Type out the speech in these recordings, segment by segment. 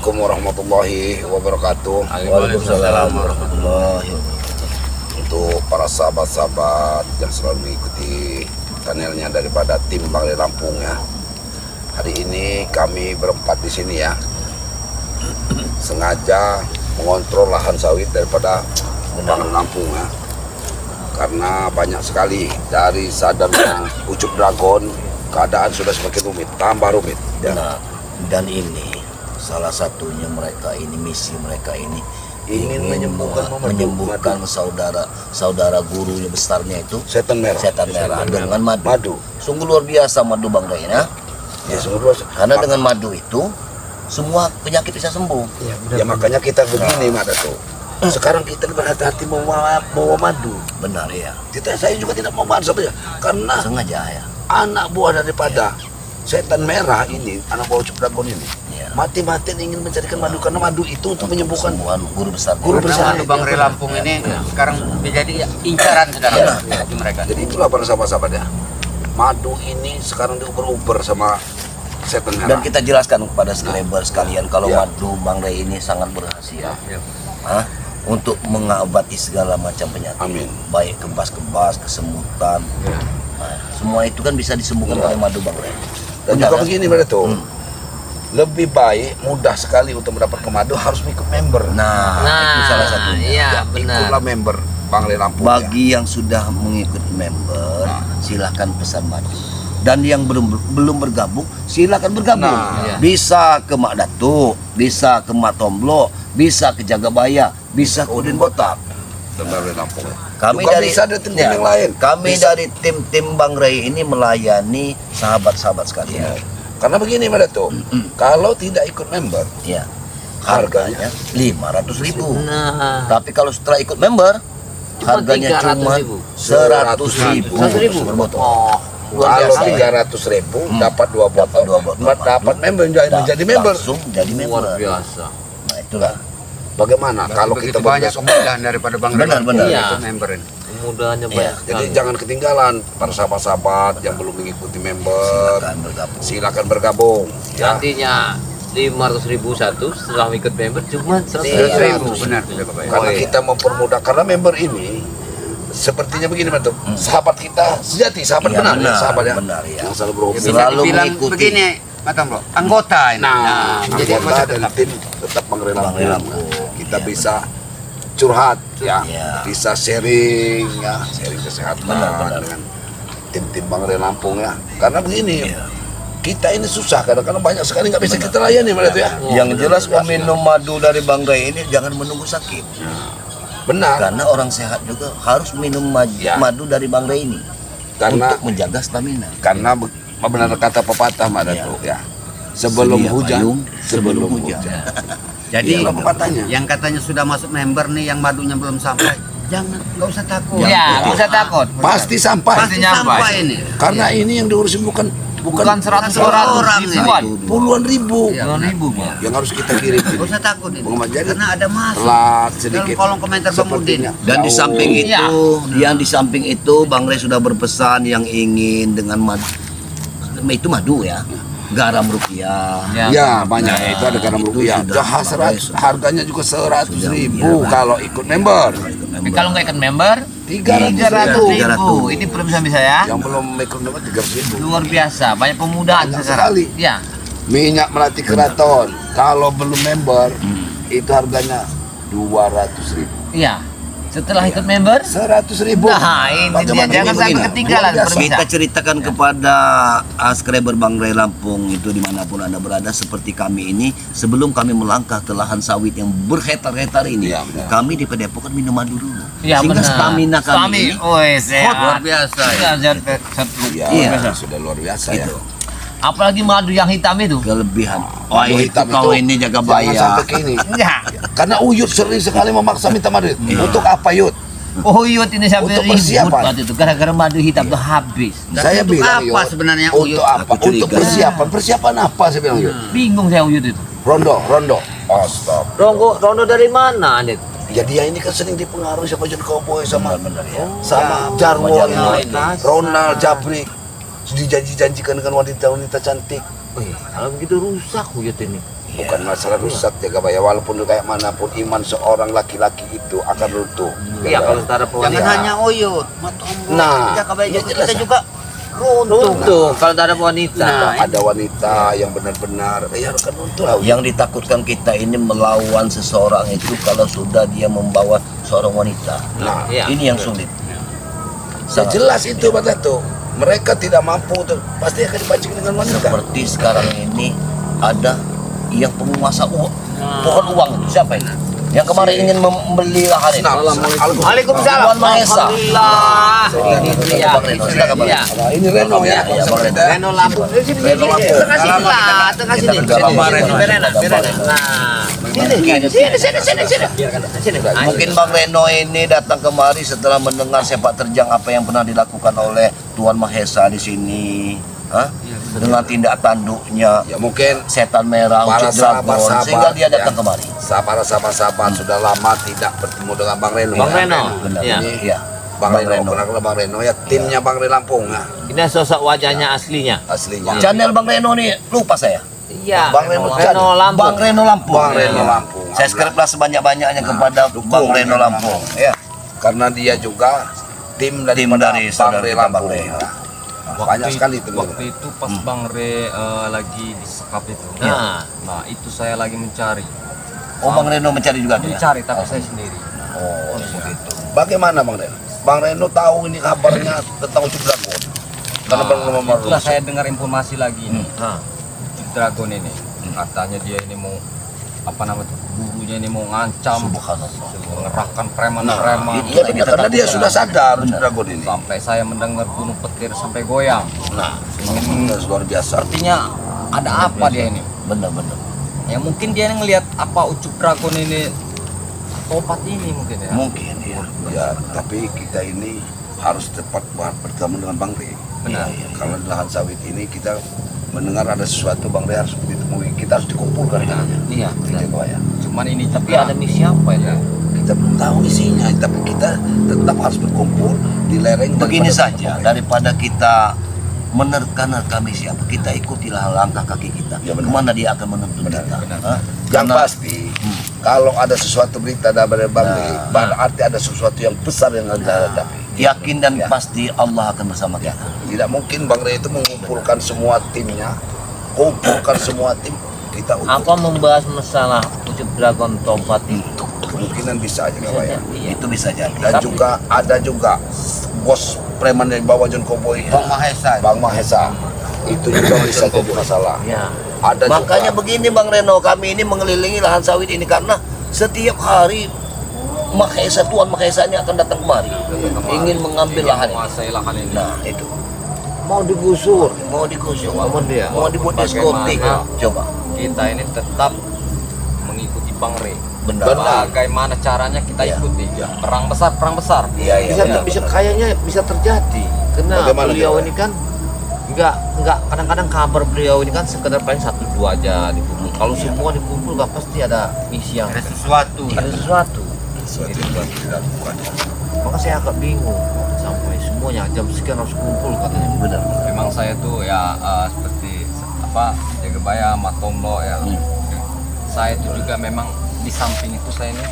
Assalamualaikum warahmatullahi wabarakatuh. Waalaikumsalam warahmatullahi wabarakatuh. Untuk para sahabat-sahabat yang selalu mengikuti channelnya daripada tim Bangre Lampung ya. Hari ini kami berempat di sini ya. Sengaja mengontrol lahan sawit daripada Bangre Lampung ya. Karena banyak sekali dari sadarnya Ucup Dragon, keadaan sudah semakin rumit, tambah rumit ya. Benar. Dan ini salah satunya mereka ini, misi mereka ini Ingin menyembuhkan saudara gurunya besarnya itu setan merah dengan madu. Madu. Sungguh luar biasa madu Bang Ray ya. Ya, sungguh luar- Karena dengan madu itu semua penyakit bisa sembuh. Ya makanya kita begini Mak Dato. Sekarang kita berhati-hati bawa madu. Benar ya. Saya juga tidak mau madu saja karena Sengaja ya. anak buah daripada setan merah ini, anak buah Ucup Dragon ini, Ya. mati-matian ingin mencarikan madu karena madu itu untuk menyembuhkan Sembuhan guru besar. Guru besar. Karena Bangre Lampung ini sekarang menjadi incaran saudara bagi mereka. Jadi itulah para sahabat-sahabat ya. Madu ini sekarang diuber-uber sama setan Dan merah. kita jelaskan kepada subscriber sekalian kalau Ya. madu Bang Ray ini sangat berhasil. Ya. Untuk mengobati segala macam penyakit. Amin. Baik kebas-kebas, kesemutan. Nah, semua itu kan bisa disembuhkan oleh madu Bang Ray. Dan Benar, juga kan? begini Mak Dato. Lebih baik, mudah sekali untuk mendapatkan madu harus ikut member. Nah, itu salah satunya. Iya, Ya, ikutlah member Bangre Lampung ya. Bagi yang sudah mengikuti member, silahkan pesan madu. Dan yang belum bergabung, silahkan bergabung. Nah, iya. Bisa ke Mak Datuk, bisa ke Mak Tomblo, bisa ke Jagabaya, bisa ke Udin Botak. Dan Bangre Lampung. Kami Juga dari bisa ada tim-tim yang lain. Kami Bisa. dari tim Bang Ray ini melayani sahabat-sahabat sekalian. Karena begini Mak Dato, kalau tidak ikut member, Ya. harganya 500.000. Nah, Tapi kalau setelah ikut member, Cuma harganya cuma 300.000. 100.000 100.000. per botol. Oh, luar kalau biasa. 300.000 dapat dua botol, dua botol. dapat member menjadi member. Langsung jadi member. Luar biasa. Nah, itulah. Bagaimana kalau kita banyak bekerja- kemudahan daripada Bangre Benar, Lampung benar. itu Iya. member ini. Kemudahannya Iya. banyak Jadi sekali. jangan ketinggalan para sahabat-sahabat yang belum mengikuti member, Silakan bergabung. silakan bergabung. Ya. Nantinya 500.000 satu, setelah ikut member cuma 100.000. 100.000 benar sudah Bapak. Karena Oh, iya. kita mempermudah, karena member ini sepertinya begini Mas Tok. Sahabat kita sejati, sahabat Iya, benar, benar, sahabat ya. benar, ya. Yang selalu berhubung. Bisa Selalu dibilang mengikuti. begini, Matang Bro, anggota ini. Nah, jadi anggota anggota dan tetap. tim tetap Bangre Bangre Lampung. Lampung. Kita Iya, bisa curhat ya, Iya. bisa sharing ya, sharing kesehatan Benar. dengan tim-tim Bangre Lampung ya. Karena begini, Iya. kita ini susah kadang-kadang banyak sekali nggak bisa kita layani Mas Tok ya. Yang jelas meminum madu dari Bang Ray ini jangan menunggu sakit. Benar. Karena orang sehat juga harus minum Ya. madu dari Bang Ray ini Karena untuk menjaga stamina. benar kata pepatah Mak Datuk ya. Sebelum Sedia hujan, payung, sebelum hujan. Jadi Iya, pepatahnya. yang katanya sudah masuk member nih, yang madunya belum sampai, jangan, nggak usah takut. Ya, nggak usah takut. Pasti sampai. Pasti sampai ini. Karena ini yang diurusin bukan Bukan 100 orang orang, ini. ribuan. puluhan ribu Iya. 10.000 Bang. yang harus kita kirim. Nggak usah takut ini. Muhammad Jadi Karena ada masuk. telat Dalam sedikit. kolom komentar Bang Udin. Sepertinya Dan di jauh. samping Iya. itu, yang di samping itu Bang Ray sudah berpesan yang ingin dengan madu itu madu ya, garam rupiah. Ya banyak itu ada garam itu rupiah. sudah Dah, harganya juga 100.000 Iya, kalau ikut member. Tapi kalau nggak ikut member 300.000. 300.000. Ini pemirsa bisa ya. Yang belum ikut member 300.000. Luar biasa, banyak pemudahan Banyak sekarang. sekali. Ya. Minyak melati keraton kalau belum member itu harganya 200.000. Iya. Setelah ikut member 100.000. Nah, ini dia. Bagaimana Jangan begini? sampai ketinggalan, Luar biasa. pemirsa. Kita ceritakan kepada subscriber Bang Ray Lampung itu dimanapun Anda berada, seperti kami ini sebelum kami melangkah ke lahan sawit yang berhektar-hektar ini, Iya, benar. kami di Padepokan minum madu dulu. Iya, Sehingga benar. stamina kami ini sehat. Luar biasa ya. Ya, Iya. sudah luar biasa ya. itu Apalagi madu yang hitam itu. kelebihan. Oh, Madu itu hitam kau itu ini jaga jangan bayar. sampai ke ini. Ya. Karena Uyut sering sekali memaksa minta madu. Iya. Untuk apa Yud? Oh Yud ini sampai Untuk ribut persiapan. waktu itu gara-gara madu hitam tuh habis. Dan Saya untuk bilang apa Yud, sebenarnya Uyut? Untuk apa? Aku curiga. Untuk persiapan. Persiapan apa saya bilang Yud? Bingung saya Yud itu. Rondo. Astaga. Rondo dari mana nih? Ya dia ini kan sering dipengaruhi sama John Cowboy sama Benar ya. sama Jarwo Jarwo ini. ini. Ronald Jabrik. Dijanji-janjikan dengan wanita-wanita cantik. Kalau begitu rusak Yud ini. Bukan masalah rusak Jaga Baya, walaupun kayak manapun iman seorang laki-laki itu akan runtuh. Iya, kalau setara Jangan wanita. hanya Oyot, Matombo, Nah, Jakabaya ya juga, jelas. kita juga runtuh. Runtuh kalau ada wanita. Nah, ada wanita yang benar-benar ya akan runtuh lah. Yang ditakutkan kita ini melawan seseorang itu kalau sudah dia membawa seorang wanita. Nah, Iya. Ini yang sulit. ya jelas itu Pak Dato. Mereka tidak mampu tuh, pasti akan dipancing dengan wanita. Seperti sekarang ini ada yang penguasa uang, pohon uang itu siapa ini? Yang kemarin ingin membeli lahan ini. Nah, Waalaikumsalam. Tuan Mahesa. Alhamdulillah. Ini dia. Bang Reno, silakan Bang Iya. Reno. Nah, ini Reno ya. Iya, Bang Reno. Reno Lampung. Sini, Reno Lampung. tengah sini lah, tengah Kita sini. bergabung, Sini, Bang sini, Reno. Reno, Reno. Nah, sini. Mungkin Bang Reno ini datang kemari setelah mendengar sepak terjang apa yang pernah dilakukan oleh Tuan Mahesa di sini. Hah? Dengan tindak tanduknya Ya mungkin setan merah, para ucik dragon, sahabat-sahabat sehingga dia datang ya. kemari. Para sahabat-sahabat sudah lama tidak bertemu dengan Bang Reno. Bang ya. Reno. Benar. Iya. Iya. Bang Reno, kenal Bang Reno ya, timnya Bang Reno Lampung ya, Ini sosok wajahnya aslinya. aslinya. Channel Bang Reno nih lupa saya. Iya. Bang Reno Reno Lampung. Bang Reno Lampung. Bang Reno Iya. Lampung. Saya subscribe sebanyak-banyaknya kepada dukung Bang Reno Lampung. Ya. Karena dia juga tim dari Tim dari Bang saudara Reno kita, Bang Lampung. Re. Ya. Banyak sekali itu. Waktu itu pas Bang Re lagi di sekap itu. Nah. Nah, itu saya lagi mencari. Oh, Bang Reno mencari juga dia. Mencari tapi saya sendiri. Oh, begitu. Bagaimana Bang Reno? Bang Reno tahu ini kabarnya tentang Ucup Dragon. Karena Bang Reno Itulah saya dengar informasi lagi ini. Nah. Ucup Dragon ini. Katanya dia ini mau apa namanya tuh, gurunya ini mau ngancam, Subhanallah. mengerahkan preman-preman. Iya benar, karena dia sudah sadar Ucup Dragon ini. Sampai saya mendengar gunung petir sampai goyang. Nah, luar biasa. Artinya ada apa dia ini? Benar-benar. Ya mungkin dia ngelihat apa Ucup Dragon ini topat ini mungkin ya. Mungkin ya. Ya, tapi kita ini harus tepat bertemu dengan Bang Re. Benar. Iya, kalau di lahan sawit ini kita mendengar ada sesuatu Bang Re harus ditemui, kita harus dikumpulkan tangannya. Iya. Gitu Pak ya. Cuman ini Tapi juga ada misi apa itu? Kita belum tahu isinya, tapi kita tetap harus berkumpul di lereng. Begini daripada saja, Bang Re. daripada kita menerka-nerka misi apa, kita ikutilah langkah kaki kita. Ya, benar. Kemana dia akan menuntut Benar, kita. benar. Hah? Yang Karena- pasti, kalau ada sesuatu berita dari Bang Re, Nah. berarti ada sesuatu yang besar yang harus dihadapi. yakin dan Ya. pasti Allah akan bersama kita. Tidak mungkin Bang Re itu mengumpulkan semua timnya, kumpulkan semua tim kita untuk Apa membahas masalah Ucup Dragon Topat itu? kemungkinan bisa aja Pak ya. Iya. Itu bisa jadi. Dan juga ada juga bos preman yang bawa John Cowboy Bang Mahesa. Bang Mahesa itu juga bisa jadi masalah. Ya. Ada Makanya juga begini Bang Reno, kami ini mengelilingi lahan sawit ini karena setiap hari Mahesa, Tuan Mahesa ini akan datang kemari, ingin mengambil lahan ini. menguasai lahan ini. Nah itu Mau digusur. mau digusur, Apa dia? mau dibuat diskotik. Bagaimana? Coba, Kita ini tetap mengikuti Bang Re. benar. Bagaimana caranya kita Ya. ikuti? Perang besar, perang besar. Iya iya. Bisa benar, bisa benar. kayaknya bisa terjadi. Karena Bagaimana beliau dia? ini kan enggak kadang-kadang kabar beliau ini kan sekedar paling 1-2 aja dikumpul. Kalau semua dikumpul nggak pasti ada misi yang Ada sesuatu. ada sesuatu. sesuatu yang dilakukan. Maka saya agak bingung sampai semuanya jam sekian harus kumpul katanya. Benar. Memang saya tuh ya seperti apa Jagabaya, Matombo ya. Saya itu juga memang di samping itu saya ini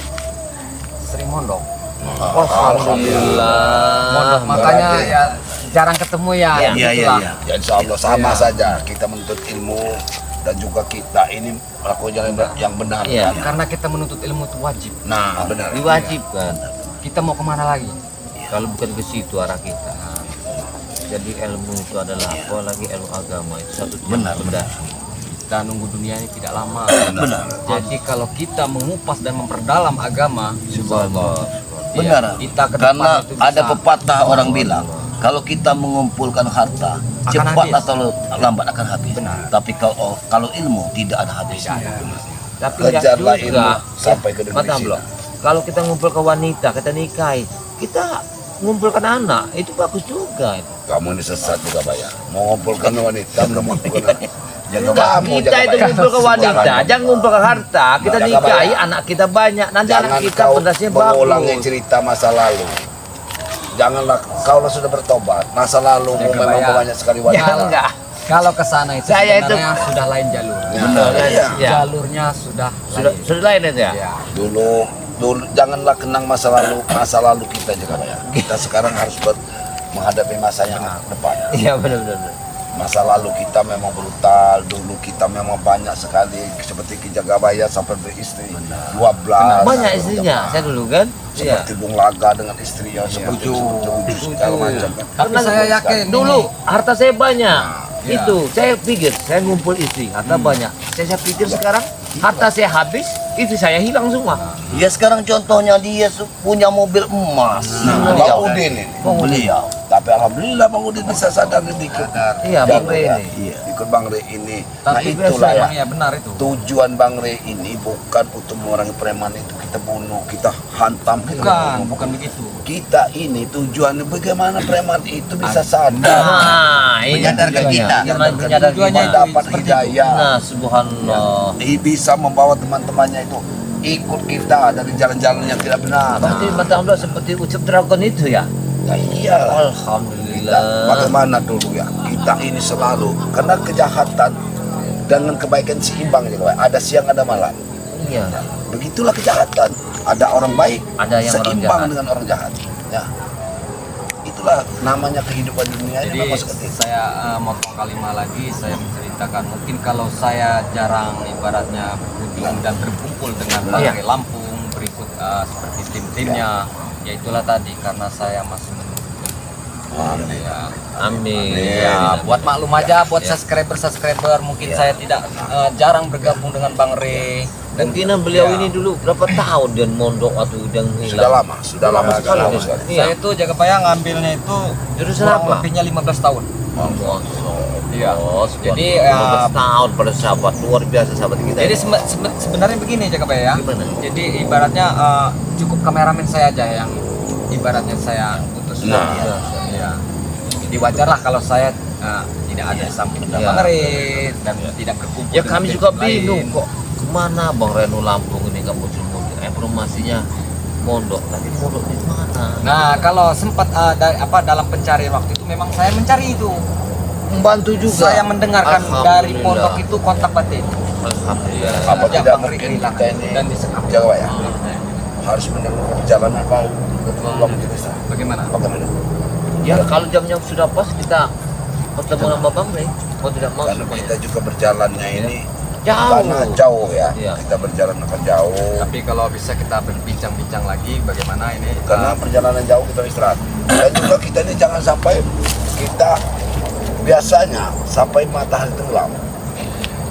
sering mondok. Oh, alhamdulillah. Mondok makanya ya jarang ketemu ya. Iya iya gitulah. iya. Ya insya Allah sama Iya. saja kita menuntut ilmu dan juga kita ini melakukan jalan yang benar. Iya. Karena kita menuntut ilmu itu wajib. Nah benar. Diwajibkan. Kita mau kemana lagi? Kalau bukan ke situ arah kita. Jadi ilmu itu adalah apa lagi ilmu agama itu satu Benar, benda. Kita nunggu dunia ini tidak lama. Benar. Jadi kalau kita mengupas dan memperdalam agama, Subhanallah. Benar. iya, kita ke depan Karena itu bisa. ada pepatah orang bilang, kalau kita mengumpulkan harta, cepat habis. atau lambat akan habis. Benar. Tapi kalau ilmu tidak ada habisnya. Tapi Kejarlah enggak ilmu juga. sampai ke negeri Mata Cina. belum. Kalau kita ngumpul ke wanita, kita nikahi, kita ngumpulkan anak, itu bagus juga itu. Kamu ini sesat juga Pak ya. Mau ngumpulkan wanita, mengumpulkan Jangan kamu Kita itu ngumpul ke wanita, jangan ngumpul ke harta. Kita Jangan nikahi, banyak. anak kita banyak, nanti anak Jangan kita kau fondasinya mengulangi bagus. cerita masa lalu. Janganlah kau sudah bertobat. Masa lalu Jaga memang bayar. banyak sekali Ya wanita. enggak. Kalau ke sana itu Saya itu- sebenarnya sudah lain jalur. Benar. Iya. Ya. Jalurnya sudah Sudah lain itu ya. Ya. Dulu janganlah kenang masa lalu kita juga ya. Kita sekarang harus menghadapi masa yang depan. Iya benar. Masa lalu kita memang brutal, dulu kita memang banyak sekali seperti Ki Jagabaya sampai beristri 12. Banyak istrinya. Saya dulu kan. Iya. Seperti Bung Laga dengan istri yang seperti tujuh segala macam kan. Tapi saya yakin Dulu harta saya banyak. Iya. Itu saya pikir saya ngumpul istri harta banyak. Saya pikir sekarang harta saya habis, istri saya hilang semua. Ya sekarang contohnya dia punya mobil emas. Bang Udin ini. Beliau. Tapi alhamdulillah Bang Udin bisa sadar dan ikut. Iya, Bang Rey ya. ini. Ikut Bang Rey ini. Nah Tapi itulah ya. memang ya benar itu. Tujuan Bang Rey ini bukan untuk mengurangi preman itu kita bunuh, kita hantam, Bukan begitu. Kita ini tujuannya bagaimana preman itu bisa sadar. Nah, ini Menyadarkan kita. Menyadarkan Tujuannya kita. itu Mendapat seperti hidayah. Nah, subhanallah. Dia bisa membawa teman-temannya itu ikut kita dari jalan-jalan yang tidak benar. Berarti Mata Allah seperti ucap dragon itu ya? Ya iyalah. Kita, Alhamdulillah. bagaimana dulu ya, kita ini selalu karena kejahatan dengan kebaikan seimbang ya, kawan. Ada siang ada malam. Iya. Begitulah kejahatan. Ada orang baik, Ada yang orang seimbang jahat. dengan orang jahat. Ya, itulah namanya kehidupan dunia ini Jadi memang seperti itu. saya motong kalimat lagi, saya menceritakan mungkin kalau saya jarang ibaratnya berkunjung dan berkumpul dengan Bang Iya. Rey Lampung berikut seperti tim-timnya, ya itulah tadi karena saya masih menunggu. Ya, Amin. ya, buat maklum aja, buat Ya. subscriber mungkin saya tidak jarang bergabung dengan Bang Rey. Dan Mungkinan beliau ya, ini dulu berapa tahun dan mondok atau dan Sudah hilang. lama, sudah lama sekali. lama sekali. Iya. saya itu Jagabaya ngambilnya itu Jurusan kurang apa? lebihnya 15 tahun. Iya. Jadi Jadi, 15 tahun pada sahabat luar biasa sahabat kita. Jadi sebenarnya begini Jagabaya ya. Gimana? Jadi ibaratnya cukup kameramen saya aja yang ibaratnya saya putus. Nah. Iya. Jadi wajar lah kalau saya tidak ada di samping Iya. Bang Rey dan tidak berkumpul. Ya dengan kami tim juga lain. bingung kok kemana Bang Reno Lampung ini nggak muncul-muncul. Informasinya mondok, tapi mondok di mana? Nah, kalau sempat dalam pencarian waktu itu memang saya mencari itu. Membantu juga. Saya mendengarkan dari Alhamdulillah. pondok itu kontak batin. Alhamdulillah. Apa Sejak tidak Bang Rey mungkin hilang kita ini dan disekap. Jawa ya harus menunggu perjalanan baru pulang ke desa. Bagaimana? Bagaimana? Ya kalau jamnya sudah pas kita ketemu sama Bang Rey. Mau tidak mau Karena semuanya. kita juga berjalannya ini Jauh. karena jauh ya. Iya. Kita berjalan akan jauh. Tapi kalau bisa kita berbincang-bincang lagi bagaimana ini Karena perjalanan jauh kita istirahat. Dan juga kita ini jangan sampai kita biasanya sampai matahari tenggelam.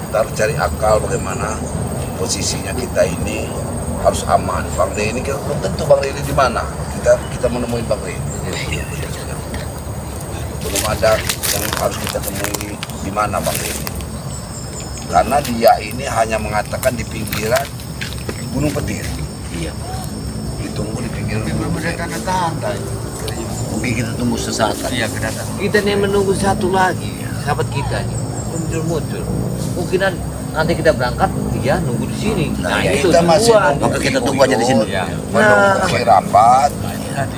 Kita harus cari akal bagaimana posisinya kita ini harus aman. Bang Rey ini kita belum tentu Bang Rey ini di mana. Kita menemui Bang Rey. Belum ada yang harus kita temui di mana Bang Rey ini. Karena dia ini hanya mengatakan di pinggiran Gunung Petir. Iya. Ditunggu di pinggiran Gunung Petir. Mungkin kita tunggu sesaat lagi. iya kedatangan. Kita nih menunggu satu lagi sahabat kita nih muncul-muncul. Mungkinan nanti kita berangkat dia nunggu di sini. Nah, ya, itu kita masih tujuan. nunggu Maka kita Ki tunggu aja di sini. Uyut, Ya. menunggu Ki Rambat,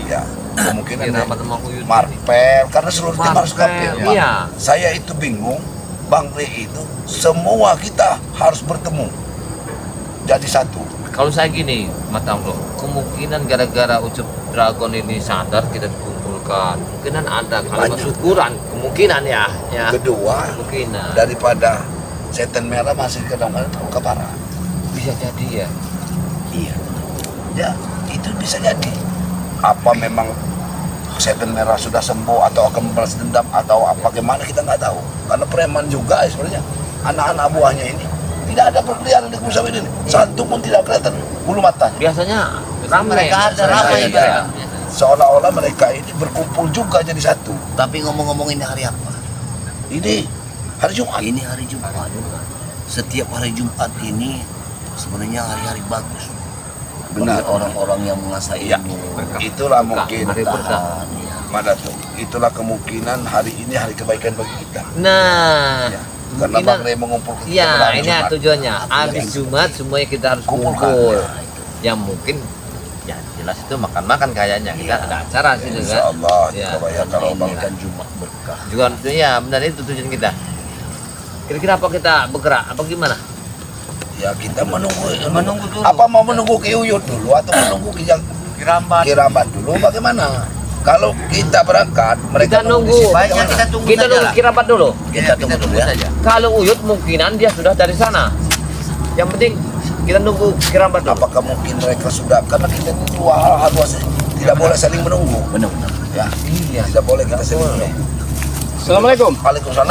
ya kemungkinan Kita dapat sama Uyut. Marpel karena seluruh tim harus Marpel, kapil. iya. Saya itu bingung, Bang Rey itu semua kita harus bertemu jadi satu. Kalau saya gini, Mata Amro, kemungkinan gara-gara Ucup Dragon ini sadar kita dikumpulkan. Kemungkinan ada kalimat Banyak. syukuran, kemungkinan ya. Kedua, Kemungkinan. daripada setan merah masih kadang-kadang terluka parah. Bisa jadi ya. Iya. Ya, itu bisa jadi. Apa memang setan merah sudah sembuh atau akan membalas dendam atau apa bagaimana kita nggak tahu. Karena preman juga sebenarnya anak-anak buahnya ini tidak ada perkeliaran di Kusawi ini. Satu pun tidak kelihatan bulu mata. Biasanya ramai. Mereka ada Saya ramai ada. mereka. Seolah-olah mereka ini berkumpul juga jadi satu. Tapi ngomong-ngomong ini hari apa? Ini hari Jumat. Ini hari Jumat. Setiap hari Jumat ini sebenarnya hari-hari bagus. Benar. Bagi orang-orang yang mengasah Iya. ilmu. Itulah mungkin hari berkah. Tahan, ya. pada tuh. Itulah kemungkinan hari ini hari kebaikan bagi kita. Nah, Ya. Karena kemungkinan- Bang Rey mengumpul kita pada Ya, hari ini Jumat. tujuannya. Habis Jumat semuanya kita harus Kumpulkan, kumpul. ya. Yang mungkin ya jelas itu makan-makan kayaknya. Kita ada acara sih Insya kan. Allah, Ya. ya, kalau Karena Bang ini kan Jumat berkah. Juga ya benar itu tujuan kita. Kira-kira apa kita bergerak? Apa gimana? Ya kita menunggu Menunggu dulu. Apa mau menunggu ke Uyut dulu atau menunggu ke Kirambat dulu bagaimana? Kalau kita berangkat, mereka Kita nunggu. di situ. Baiknya kita tunggu Kita saja nunggu lah. Kirabat dulu. Kita tunggu dulu ya. saja. Kalau Uyut mungkinan dia sudah dari sana. Yang penting kita nunggu Kirabat dulu. Apakah mungkin mereka sudah, karena kita ini dua tidak boleh saling menunggu. Benar-benar. Ya, tidak boleh kita saling menunggu. Assalamualaikum. Waalaikumsalam.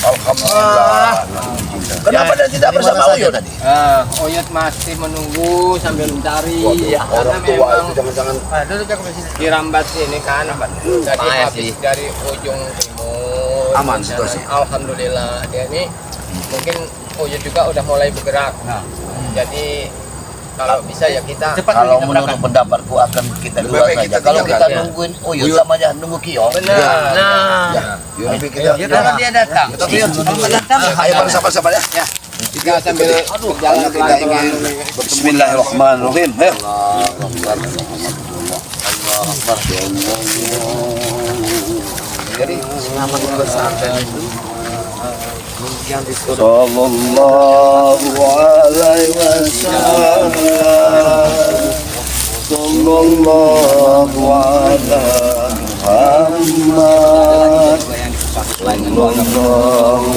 Alhamdulillah. Kenapa dia tidak bersama Uyut tadi? Oyot masih menunggu sambil mencari. Orang tua itu jangan-jangan Duduk aku di sini. Kirambat ini kan jadi Bahaya habis sih. dari ujung timur. Aman Dan situasi. Alhamdulillah dia ini mungkin Oyot juga udah mulai bergerak. Jadi kalau bisa ya kita Cepat Kalau kita menurut berangkat. pendapatku akan kita Lebih dua baik saja. kita Kalau kita tinggalkan, ya. nungguin Uyut sama aja nunggu Kio. benar. Nah, ya, lebih kita Ya kalau dia datang. Kalau datang. ayo bersama-sama ya. Kita sambil jalan Kita ingin Bismillahirrahmanirrahim. Ayo. Jadi selamat bersantai itu. Sallallahu alaihi wasallam. Sallallahu ala Muhammad. Sallallahu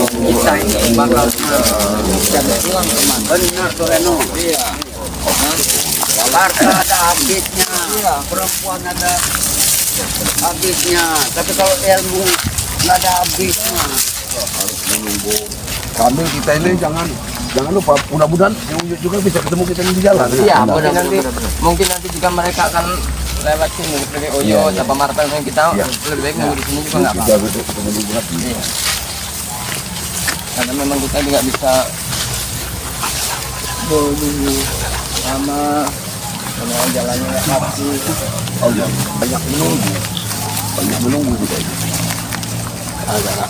Benar tuh Reno. Iya. Harta ada habisnya. Perempuan ada habisnya. Tapi kalau ilmu nggak ada habisnya. Kami kita ini jangan lupa, mudah-mudahan yang Uyut juga bisa ketemu kita di jalan. Iya, mungkin nanti juga mereka akan lewat sini dari Oyot apa Marta yang kita lebih baik nunggu di sini juga nggak apa-apa. Kita ketemu di jalan. Iya. Karena memang kita juga bisa dulu sama jalannya kaki. Oh iya, banyak menunggu kita ini. Agak